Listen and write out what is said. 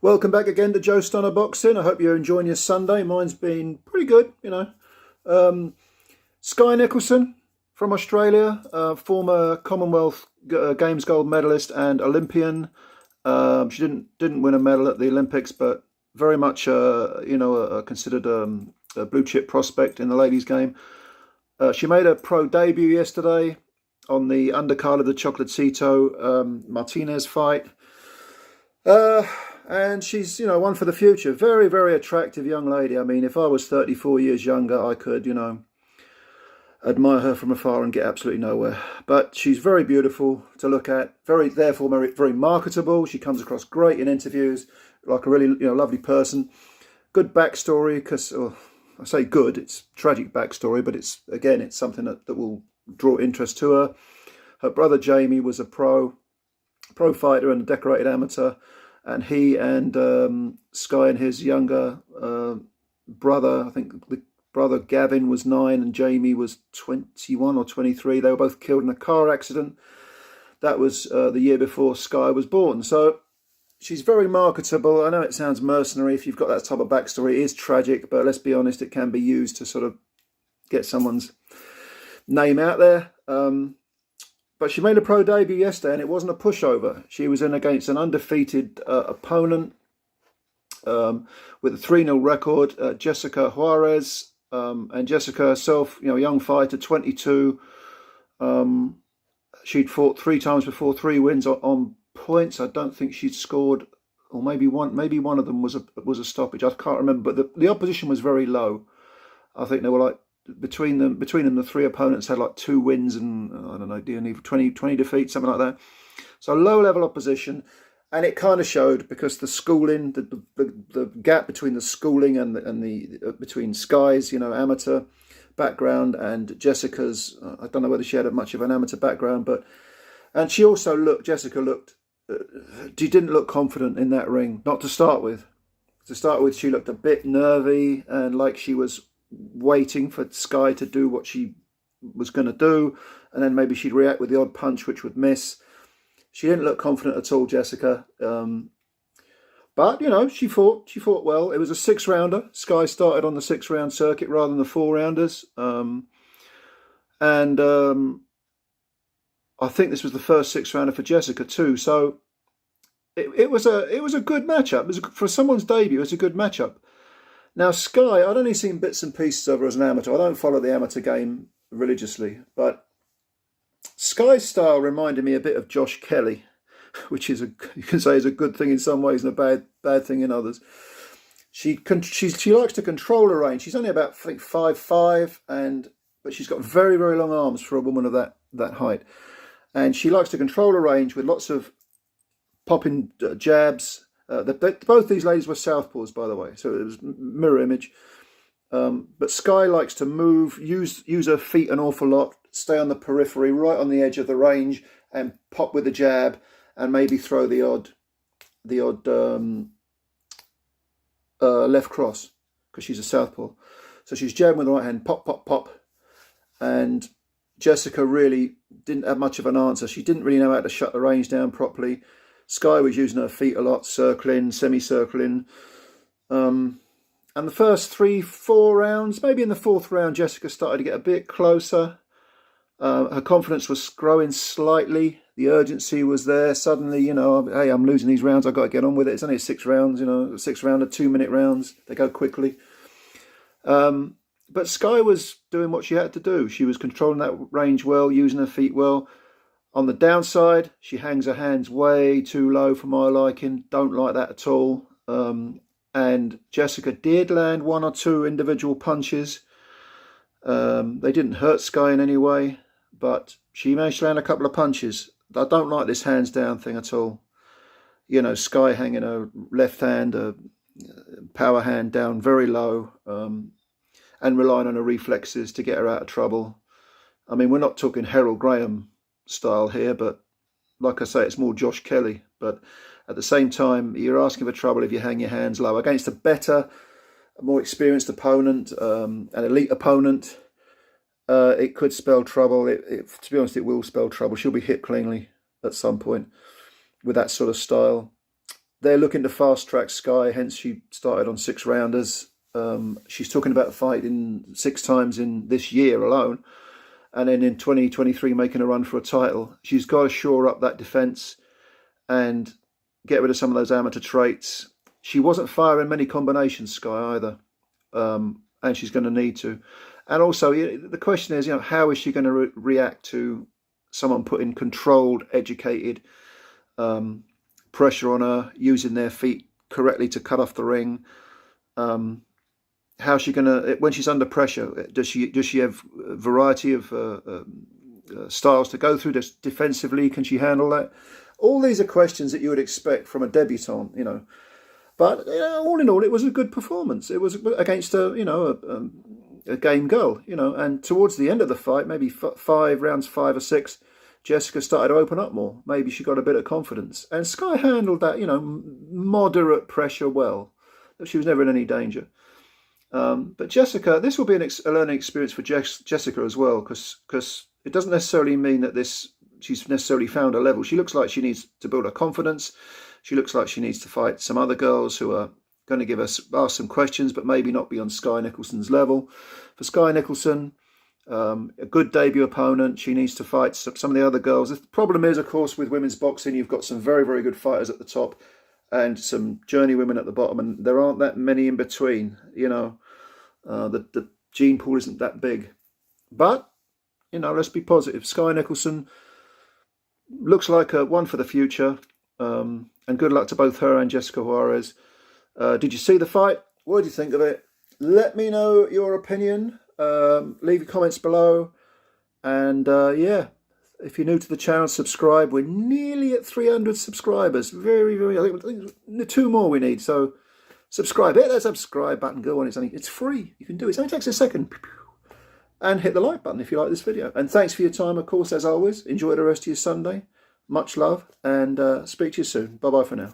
Welcome back again to Joe Stunner Boxing. I hope you're enjoying your Sunday. Mine's been pretty good, you know. Skye Nicolson from Australia, former Commonwealth Games gold medalist and Olympian. She didn't win a medal at the Olympics, but very much, considered a blue chip prospect in the ladies' game. She made a pro debut yesterday on the undercard of the Chocolatito Martinez fight. And she's, one for the future. Very, very attractive young lady. I mean, if I was 34 years younger, I could, admire her from afar and get absolutely nowhere. But she's very beautiful to look at. Therefore, very marketable. She comes across great in interviews, like a really, lovely person. Good backstory, because, I say good, it's tragic backstory, but it's something that will draw interest to her. Her brother Jamie was a pro fighter and a decorated amateur. And he and Skye and his younger brother, I think the brother Gavin was 9 and Jamie was 21 or 23. They were both killed in a car accident. That was the year before Skye was born. So she's very marketable. I know it sounds mercenary if you've got that type of backstory. It is tragic, but let's be honest, it can be used to sort of get someone's name out there. But she made a pro debut yesterday, and it wasn't a pushover. She was in against an undefeated opponent with a 3-0 record, Jessica Juarez. And Jessica herself, young fighter, 22. She'd fought 3 times before, 3 wins on points. I don't think she'd scored, or maybe one of them was a stoppage. I can't remember, but the opposition was very low. I think they were like, between them, the 3 opponents had like 2 wins and I don't know, 20 defeats, something like that. So low level opposition, and it kind of showed because the schooling, the gap between the schooling and the between Skye's amateur background and Jessica's, I don't know whether she had much of an amateur background, and she also Jessica looked, she didn't look confident in that ring. Not to start with. To start with, she looked a bit nervy and like she was waiting for Skye to do what she was going to do, and then maybe she'd react with the odd punch which would miss. She didn't look confident at all, Jessica. But she fought well. It was a 6-rounder. Skye started on the 6-round circuit rather than the 4-rounders, and I think this was the first 6-rounder for Jessica too. So it was a good matchup. For someone's debut, it's a good matchup. Now, Skye, I'd only seen bits and pieces of her as an amateur. I don't follow the amateur game religiously, but Skye's style reminded me a bit of Josh Kelly, which is you can say is a good thing in some ways and a bad thing in others. She likes to control her range. She's only about, I think, 5'5", but she's got very, very long arms for a woman of that height, and she likes to control her range with lots of popping jabs. Both these ladies were southpaws, by the way, so it was mirror image. But Skye likes to move, use her feet an awful lot, stay on the periphery, right on the edge of the range, and pop with the jab, and maybe throw the odd left cross, because she's a southpaw. So she's jabbing with the right hand, pop, pop, pop. And Jessica really didn't have much of an answer. She didn't really know how to shut the range down properly. Skye was using her feet a lot, circling, semi-circling. And the first 3-4 rounds, maybe in the 4th round, Jessica started to get a bit closer. Her confidence was growing slightly. The urgency was there. Suddenly, hey, I'm losing these rounds. I've got to get on with it. It's only 6 rounds, 6-rounder, 2-minute rounds. They go quickly. But Skye was doing what she had to do. She was controlling that range well, using her feet well. On the downside, she hangs her hands way too low for my liking. Don't like that at all. And Jessica did land 1 or 2 individual punches. They didn't hurt Skye in any way, but she managed to land a couple of punches. I don't like this hands down thing at all. Skye hanging her left hand, a power hand down very low, and relying on her reflexes to get her out of trouble. I mean, we're not talking Harold Graham style here, but like I say, it's more Josh Kelly. But at the same time, you're asking for trouble if you hang your hands low against a better, more experienced opponent, an elite opponent. It could spell trouble. To be honest, it will spell trouble. She'll be hit cleanly at some point with that sort of style. they're looking to fast track Skye, hence she started on 6-rounders. She's talking about fighting 6 times in this year alone, and then in 2023 making a run for a title. She's got to shore up that defence and get rid of some of those amateur traits. She wasn't firing many combinations, Skye, either, and she's going to need to. And also, the question is, how is she going to react to someone putting controlled, educated pressure on her, using their feet correctly to cut off the ring? How's she going to, when she's under pressure, does she have a variety of styles to go through? Just defensively, can she handle that? All these are questions that you would expect from a debutante, But all in all, it was a good performance. It was against a game girl, And towards the end of the fight, maybe 5 rounds, 5 or 6, Jessica started to open up more. Maybe she got a bit of confidence, and Skye handled that, moderate pressure well. She was never in any danger. But Jessica, this will be a learning experience for Jessica as well, because it doesn't necessarily mean that she's necessarily found a level. She looks like she needs to build her confidence. She looks like she needs to fight some other girls who are going to ask some questions, but maybe not be on Skye Nicholson's level. For Skye Nicolson, a good debut opponent. She needs to fight some of the other girls. The problem is, of course, with women's boxing, you've got some very, very good fighters at the top and some journey women at the bottom, and there aren't that many in between. The gene pool isn't that big. But, let's be positive. Skye Nicolson looks like a one for the future. And good luck to both her and Jessica Juarez. Did you see the fight? What did you think of it? Let me know your opinion. Leave your comments below. And if you're new to the channel, subscribe. We're nearly at 300 subscribers. Very, very. I think 2 more we need. So subscribe. Hit that subscribe button. Go on. It's free. You can do it. It only takes a second. And hit the like button if you like this video. And thanks for your time, of course, as always. Enjoy the rest of your Sunday. Much love, and speak to you soon. Bye-bye for now.